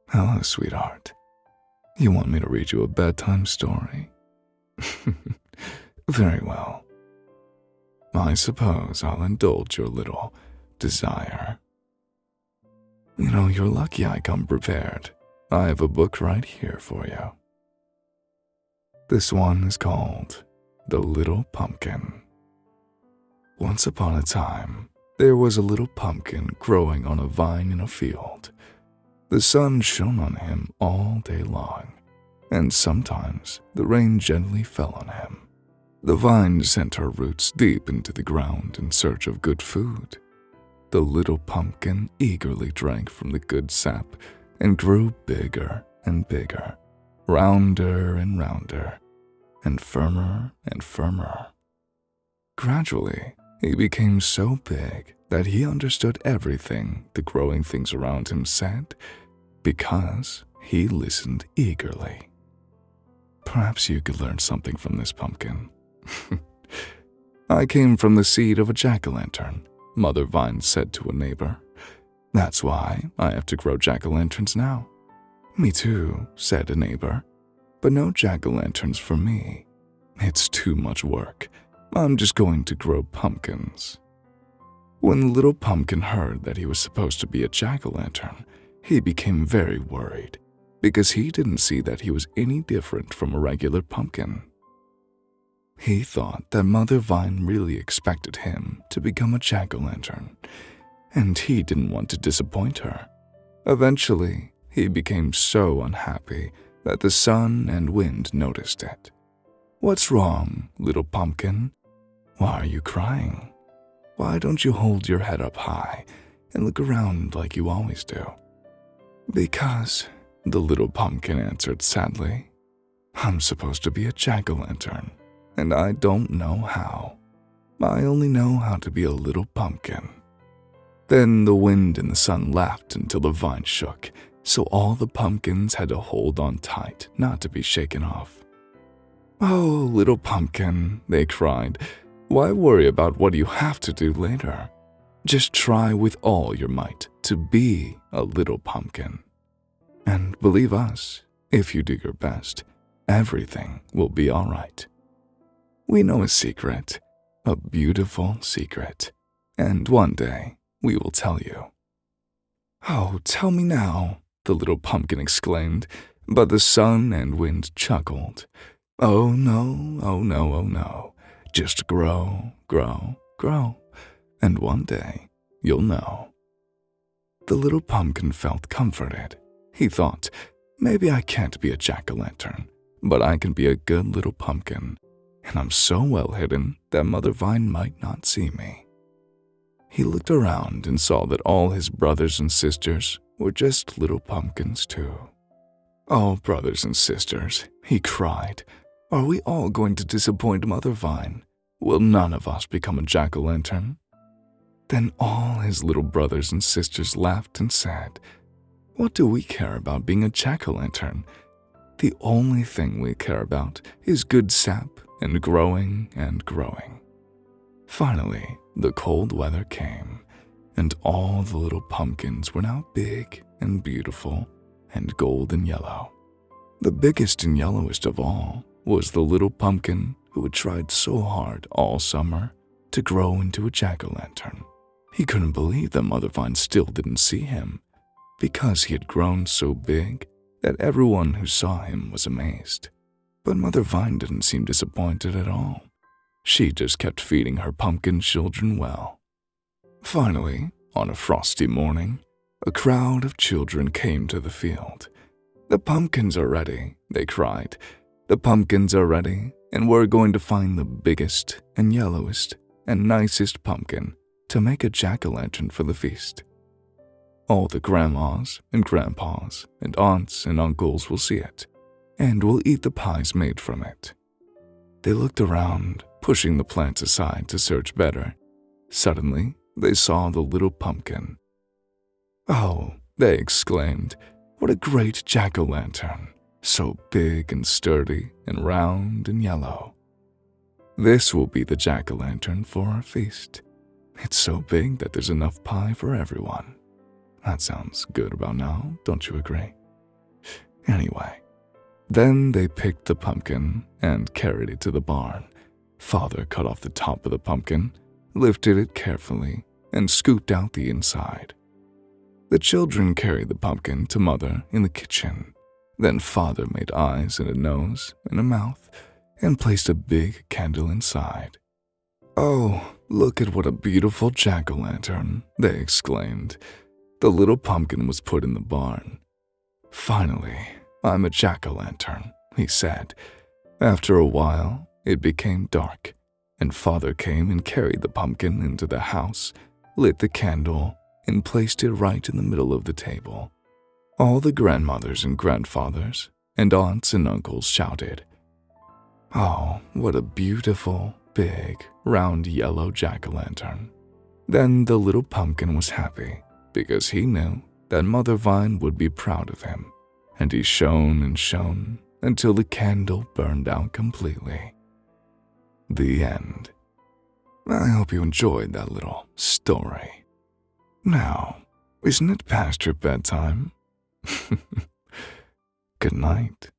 Hello, sweetheart. You want me to read you a bedtime story? Very well. I suppose I'll indulge your little desire. You're lucky I come prepared. I have a book right here for you. This one is called The Little Pumpkin. Once upon a time, there was a little pumpkin growing on a vine in a field. The sun shone on him all day long, and sometimes the rain gently fell on him. The vine sent her roots deep into the ground in search of good food. The little pumpkin eagerly drank from the good sap and grew bigger and bigger, rounder and rounder, and firmer and firmer. Gradually, he became so big that he understood everything the growing things around him said because he listened eagerly. Perhaps you could learn something from this pumpkin. I came from the seed of a jack-o'-lantern, Mother Vine said to a neighbor. That's why I have to grow jack-o'-lanterns now. Me too, said a neighbor, but no jack-o'-lanterns for me. It's too much work. I'm just going to grow pumpkins. When the little pumpkin heard that he was supposed to be a jack-o'-lantern, he became very worried because he didn't see that he was any different from a regular pumpkin. He thought that Mother Vine really expected him to become a jack-o'-lantern, and he didn't want to disappoint her. Eventually, he became so unhappy that the sun and wind noticed it. What's wrong, little pumpkin? Why are you crying? Why don't you hold your head up high and look around like you always do? Because, the little pumpkin answered sadly, I'm supposed to be a jack-o'-lantern, and I don't know how. I only know how to be a little pumpkin. Then the wind and the sun laughed until the vine shook, so all the pumpkins had to hold on tight not to be shaken off. Oh, little pumpkin, they cried, why worry about what you have to do later? Just try with all your might to be a little pumpkin. And believe us, if you do your best, everything will be all right. We know a secret, a beautiful secret, and one day we will tell you. Oh, tell me now, the little pumpkin exclaimed, but the sun and wind chuckled. Oh no, oh no, oh no. Just grow, grow, grow, and one day you'll know. The little pumpkin felt comforted. He thought, maybe I can't be a jack-o'-lantern, but I can be a good little pumpkin, and I'm so well hidden that Mother Vine might not see me. He looked around and saw that all his brothers and sisters were just little pumpkins too. Oh, brothers and sisters, he cried, are we all going to disappoint Mother Vine? Will none of us become a jack-o'-lantern? Then all his little brothers and sisters laughed and said, what do we care about being a jack-o'-lantern? The only thing we care about is good sap and growing and growing. Finally, the cold weather came, and all the little pumpkins were now big and beautiful and golden yellow. The biggest and yellowest of all was the little pumpkin who had tried so hard all summer to grow into a jack-o'-lantern. He couldn't believe that Mother Vine still didn't see him, because he had grown so big that everyone who saw him was amazed. But Mother Vine didn't seem disappointed at all. She just kept feeding her pumpkin children well. Finally, on a frosty morning, a crowd of children came to the field. The pumpkins are ready, they cried. The pumpkins are ready, and we're going to find the biggest and yellowest and nicest pumpkin to make a jack-o'-lantern for the feast. All the grandmas and grandpas and aunts and uncles will see it, and will eat the pies made from it. They looked around, pushing the plants aside to search better. Suddenly, they saw the little pumpkin. Oh, they exclaimed, what a great jack-o'-lantern, so big and sturdy and round and yellow. This will be the jack-o'-lantern for our feast. It's so big that there's enough pie for everyone. That sounds good about now, don't you agree? Anyway, then they picked the pumpkin and carried it to the barn. Father cut off the top of the pumpkin, lifted it carefully, and scooped out the inside. The children carried the pumpkin to Mother in the kitchen. Then Father made eyes and a nose and a mouth and placed a big candle inside. "Oh, look at what a beautiful jack-o'-lantern," they exclaimed. The little pumpkin was put in the barn. "Finally, I'm a jack-o'-lantern," he said. After a while, it became dark, and Father came and carried the pumpkin into the house, lit the candle, and placed it right in the middle of the table. All the grandmothers and grandfathers and aunts and uncles shouted, "Oh, what a beautiful, big, round yellow jack-o'-lantern." Then the little pumpkin was happy because he knew that Mother Vine would be proud of him, and he shone and shone until the candle burned out completely. The end. I hope you enjoyed that little story. Now, isn't it past your bedtime? Good night.